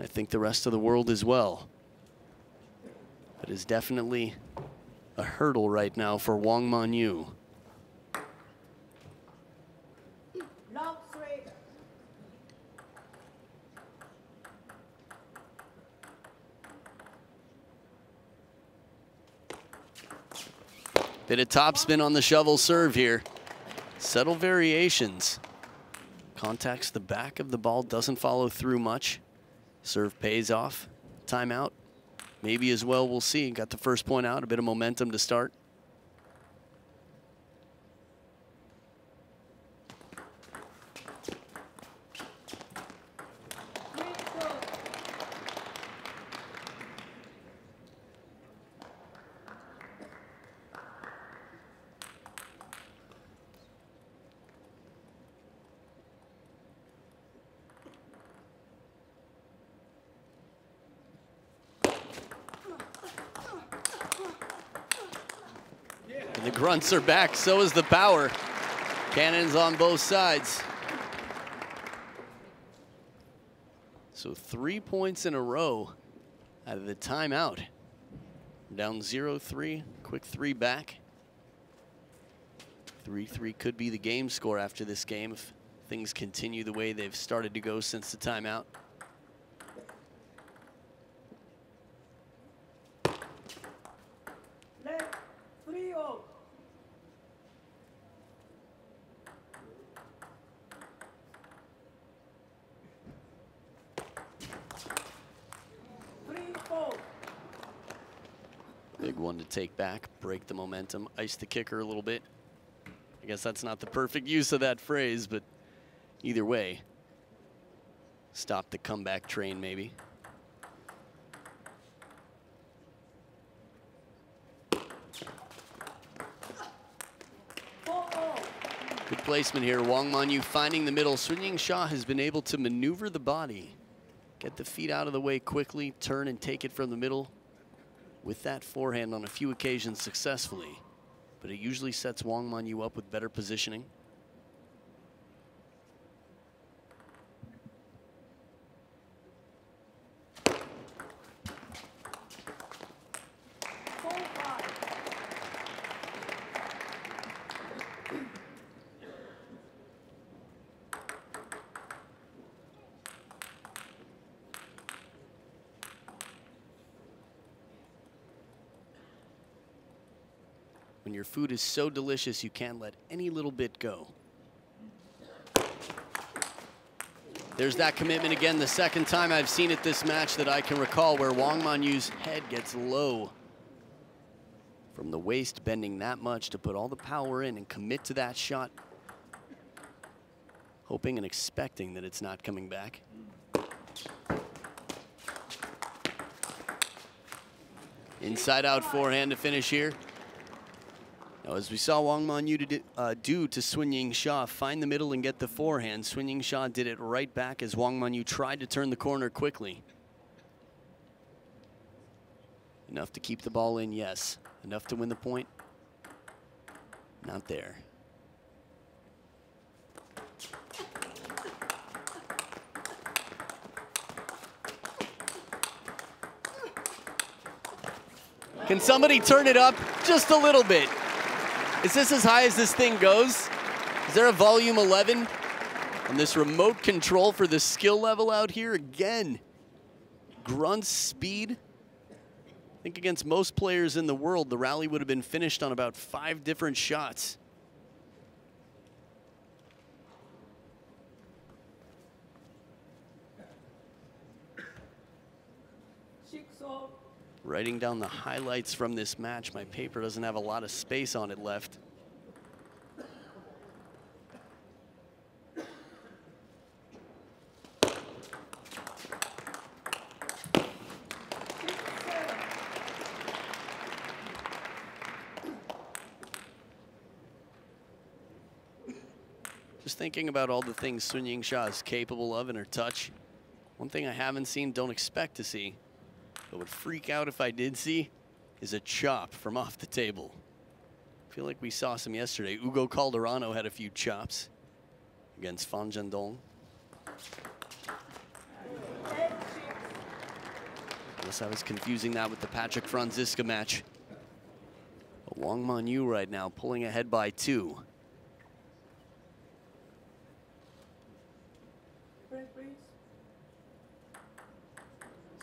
I think the rest of the world as well. It is definitely a hurdle right now for Wang Manyu. Bit of topspin on the shovel serve here. Subtle variations. Contacts the back of the ball, doesn't follow through much. Serve pays off. Timeout. Maybe as well, we'll see. Got the first point out, a bit of momentum to start. And the grunts are back, so is the power. Cannons on both sides. So 3 points in a row out of the timeout. Down 0-3, quick 3 back. 3-3 could be the game score after this game if things continue the way they've started to go since the timeout. Big one to take back, break the momentum, ice the kicker a little bit. I guess that's not the perfect use of that phrase, but either way, stop the comeback train maybe. Good placement here. Wang Manyu finding the middle. Yingsha has been able to maneuver the body, get the feet out of the way quickly, turn and take it from the middle with that forehand on a few occasions successfully. But it usually sets Wang Manyu up with better positioning. When your food is so delicious, you can't let any little bit go. There's that commitment again, the second time I've seen it this match that I can recall, where Wang Manyu's head gets low from the waist, bending that much to put all the power in and commit to that shot, hoping and expecting that it's not coming back. Inside out forehand to finish here. Now, as we saw Wang Manyu do to Yingsha, find the middle and get the forehand. Yingsha did it right back as Wang Manyu tried to turn the corner quickly. Enough to keep the ball in, yes. Enough to win the point? Not there. Can somebody turn it up just a little bit? Is this as high as this thing goes? Is there a volume 11 on this remote control for the skill level out here? Again, grunts, speed. I think against most players in the world, the rally would have been finished on about 5 different shots. Writing down the highlights from this match. My paper doesn't have a lot of space on it left. thinking about all the things Sun Yingsha is capable of in her touch. One thing I haven't seen, don't expect to see, but would freak out if I did see, is a chop from off the table. I feel like we saw some yesterday. Ugo Calderano had a few chops against Fan Jiandong. Unless I was confusing that with the Patrick Franziska match. But Wang Manyu right now pulling ahead by 2.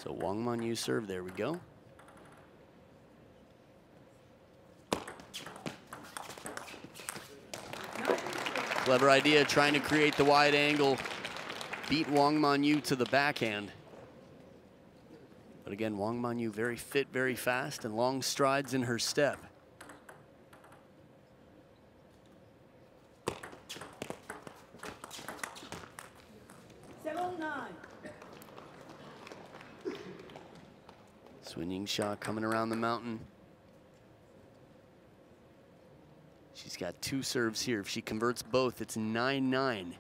So Wang Manyu serve, there we go. Clever idea, trying to create the wide angle, beat Wang Manyu to the backhand. But again, Wang Manyu very fit, very fast, and long strides in her step. Sun Yingsha coming around the mountain. She's got 2 serves here. If she converts both, it's 9-9.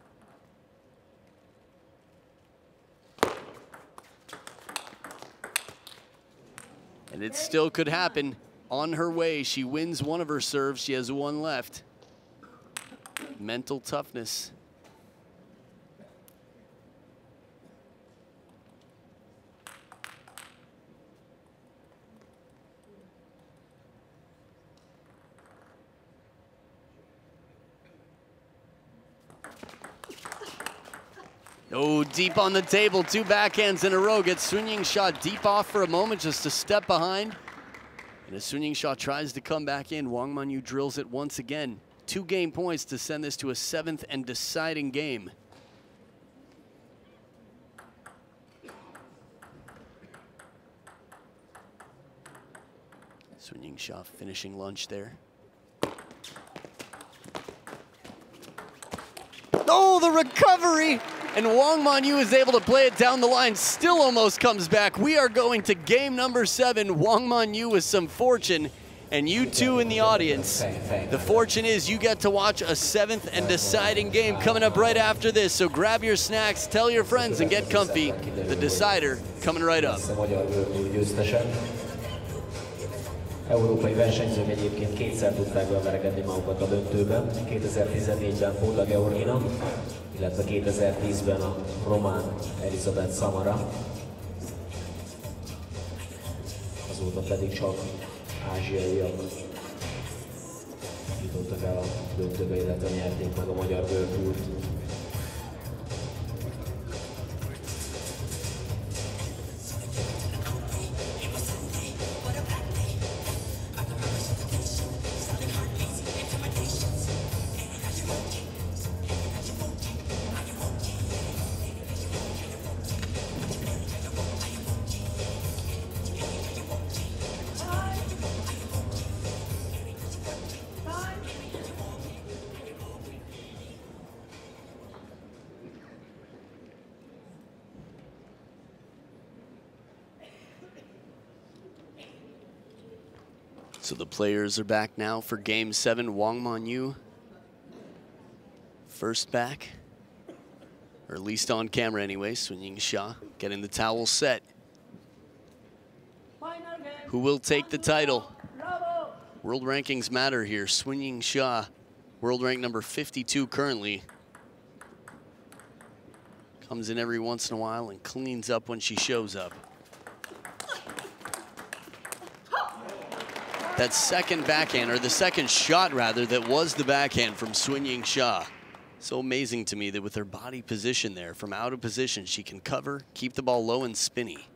And it still could happen. On her way, she wins one of her serves. She has 1 left. Mental toughness. Oh, deep on the table, 2 backhands in a row. Gets Sun Yingsha deep off for a moment just to step behind. And as Sun Yingsha tries to come back in, Wang Manyu drills it once again. 2 game points to send this to a 7th and deciding game. Sun Yingsha finishing lunch there. Oh, the recovery! And Wang Manyu is able to play it down the line, still almost comes back. We are going to game number 7. Wang Manyu with some fortune, and you two in the audience. The fortune is you get to watch a 7th and deciding game coming up right after this. So grab your snacks, tell your friends, and get comfy. The decider coming right up. Európai versenyzők egyébként 2-szer tudták beverekedni magukat a döntőben. 2014-ben Póda Georgina, illetve 2010-ben a román Elizabeth Samara. Azóta pedig csak ázsiaiak jutottak el a döntőbe, illetve nyerték meg a magyar World Tourt. So the players are back now for game 7. Wang Manyu first back, or at least on camera anyway. Sun Yingsha getting the towel set. Who will take the title? World rankings matter here. Sun Yingsha, world rank number 52 currently. Comes in every once in a while and cleans up when she shows up. That second backhand, or the second shot rather, that was the backhand from Sun Yingsha. So amazing to me that with her body position there, from out of position, she can cover, keep the ball low and spinny.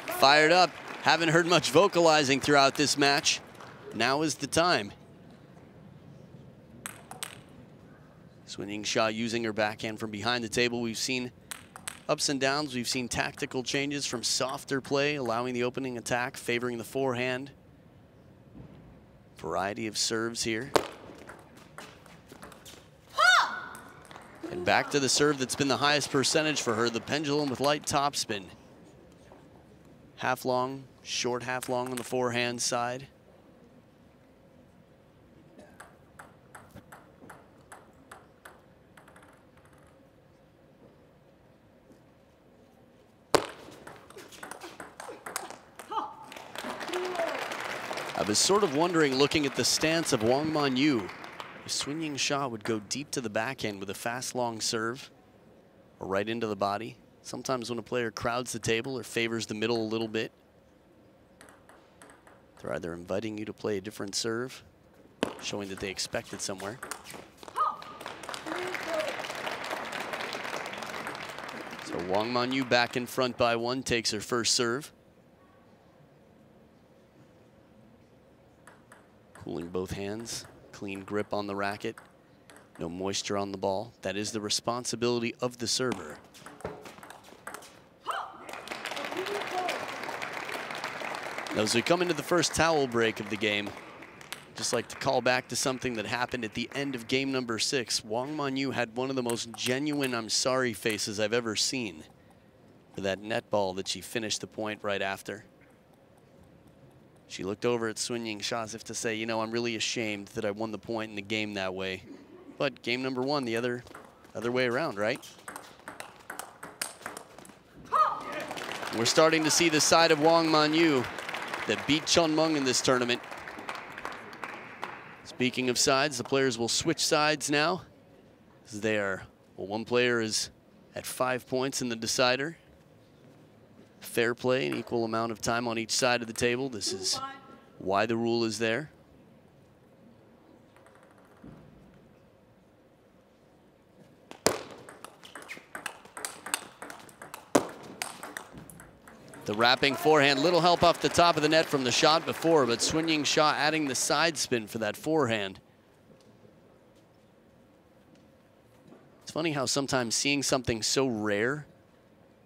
Fired up. Haven't heard much vocalizing throughout this match. Now is the time. Sun Yingsha using her backhand from behind the table. We've seen ups and downs. We've seen tactical changes from softer play, allowing the opening attack, favoring the forehand. Variety of serves here. And back to the serve that's been the highest percentage for her, the pendulum with light topspin. Half long, short half long on the forehand side. I was sort of wondering, looking at the stance of Wang Manyu, if Yingsha would go deep to the backhand with a fast long serve or right into the body. Sometimes when a player crowds the table or favors the middle a little bit, they're either inviting you to play a different serve, showing that they expect it somewhere. So Wang Manyu back in front by 1, takes her first serve. Cooling both hands, clean grip on the racket, no moisture on the ball. That is the responsibility of the server. Now, as we come into the first towel break of the game, just like to call back to something that happened at the end of game number 6. Wang Manyu had one of the most genuine "I'm sorry" faces I've ever seen for that net ball that she finished the point right after. She looked over at Yingsha as if to say, you know, I'm really ashamed that I won the point in the game that way. But game number 1, the other way around, right? We're starting to see the side of Wang Manyu that beat Chun Meng in this tournament. Speaking of sides, the players will switch sides now. Well, one player is at 5 points in the decider. Fair play, an equal amount of time on each side of the table. This is why the rule is there. The wrapping forehand, little help off the top of the net from the shot before, but Yingsha adding the side spin for that forehand. It's funny how sometimes seeing something so rare,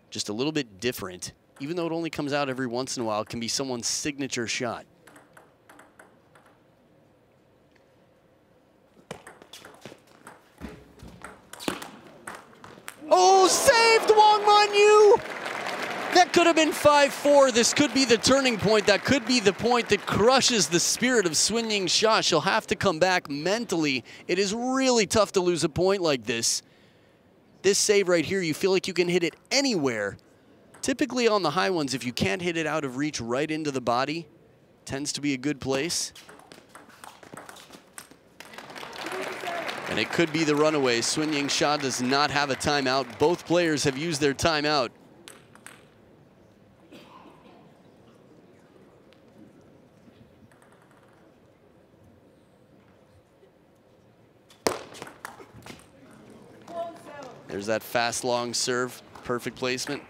just a little bit different, even though it only comes out every once in a while, it can be someone's signature shot. Oh, saved Wang Manyu! That could have been 5-4. This could be the turning point. That could be the point that crushes the spirit of Yingsha. She'll have to come back mentally. It is really tough to lose a point like this. This save right here, you feel like you can hit it anywhere. Typically on the high ones, if you can't hit it out of reach right into the body, tends to be a good place. And it could be the runaway. Yingsha does not have a timeout. Both players have used their timeout. There's that fast, long serve. Perfect placement.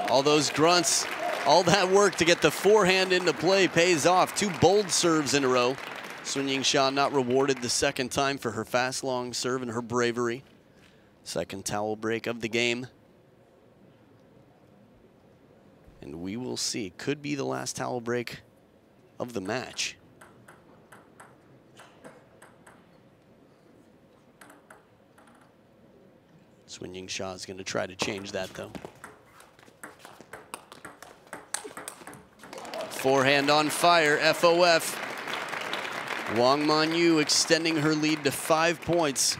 All those grunts, all that work to get the forehand into play pays off. 2 bold serves in a row. Yingsha not rewarded the second time for her fast, long serve and her bravery. Second towel break of the game. And we will see. Could be the last towel break of the match. Yingsha is going to try to change that, though. Forehand on fire, FOF. Wang Manyu extending her lead to 5 points.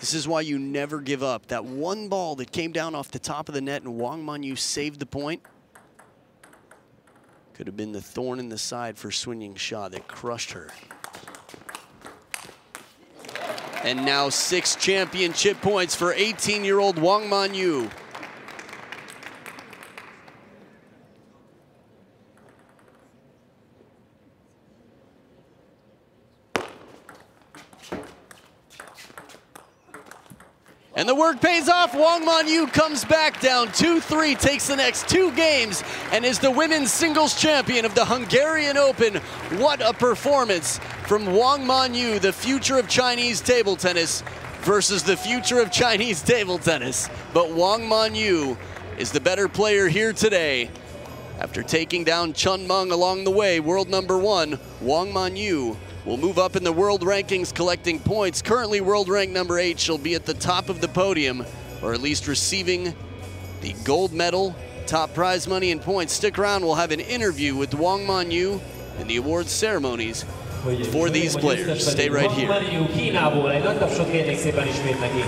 This is why you never give up. That one ball that came down off the top of the net and Wang Manyu saved the point could have been the thorn in the side for Yingsha that crushed her. And now 6 championship points for 18-year-old Wang Manyu. And the work pays off. Wang Manyu comes back down 2-3, takes the next 2 games, and is the women's singles champion of the Hungarian Open. What a performance from Wang Manyu, the future of Chinese table tennis, versus the future of Chinese table tennis. But Wang Manyu is the better player here today. After taking down Chun Meng along the way, world #1, Wang Manyu will move up in the world rankings, collecting points. Currently world rank #8, she'll be at the top of the podium, or at least receiving the gold medal, top prize money and points. Stick around, we'll have an interview with Wang Manyu in the awards ceremonies for these players. Stay right here. Kínából egy nagy tapsot kérnék szépen ismét neki.